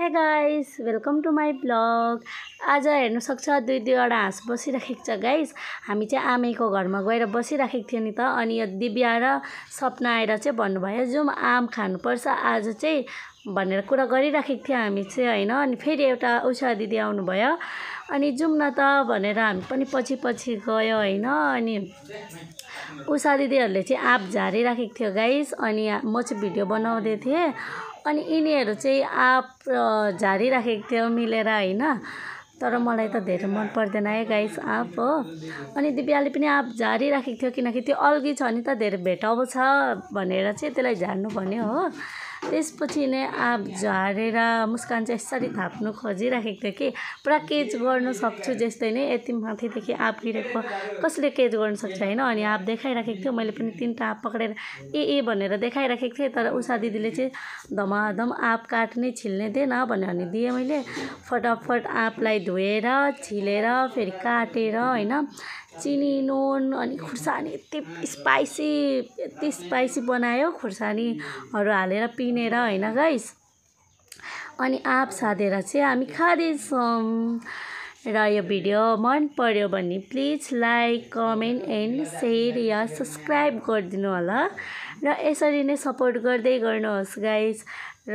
Hey guys, welcome to my blog. आज हेर्नु सक्छ दुईवटा हाँस बसिराखेको छ गाइस। हामी चाहिँ आमैको घरमा गएर बसिराखेको थियो नि त। अनि यो दिव्या र सपना आएर चाहिँ भन्नुभयो जाउँ आम खानुपर्छ आज चाहिँ भनेर कुरा गरिराखेको थियो हामी चाहिँ हैन। अनि फेरि एउटा उषा दिदी आउनुभयो अनि जाउँ न त भनेर हामी पनि पछि पछि गयो हैन। अनि उषा दिदीहरूले चाहिँ आँप झारिराखेको थियो गाइस। अनि म चाहिँ भिडियो बनाउँदै थिएँ अनि यिनीहरू चाहिँ आँप झारिराखेको थियो मिलेर हैन। तर मलाई त धेरै मन पर्दैन है गाइस आँप हो। अनि दिव्याले पनि आँप झारिराखेको थियो किनकि त्यो अल्गी छ नि त धेरै भेटाउँछ भनेर चाहिँ त्यसलाई झार्नु भन्यो हो। त्यसपछि नै आँप झारेर मुस्कान चाहिँ यसरी थाप्नु खोजिराखेको थियो कि पुरा केच गर्न सक्छु जस्तै नै यति माथिदेखि आँप गिरेको कसले केच गर्न सक्छ हैन। अनि आँप देखाइराखेको थियो मैले पनि 3टा आँप पक्रेर ए भनेर देखाइराखेको थिएँ। तर उषा दिदीले चाहिँ धमाधम आँप काट्ने छिल्ने दे न भन्यो भने दिएँ मैले। फटाफट आँपलाई धोएर छिलेर फेरि काटेर हैन चिनी नुन अनि खुर्सानी यति स्पाइसी बनायो खुर्सानीहरू हालेर पिनेर हैन गाइस। अनि आँप साधेर चाहिँ हामी खाँदैछौँ। र यो भिडियो मन पर्यो भने please like comment and share yeah subscribe गरिदिनु होला र यसरी नै सपोर्ट गर्दै गर्नुहोस् गाइस। र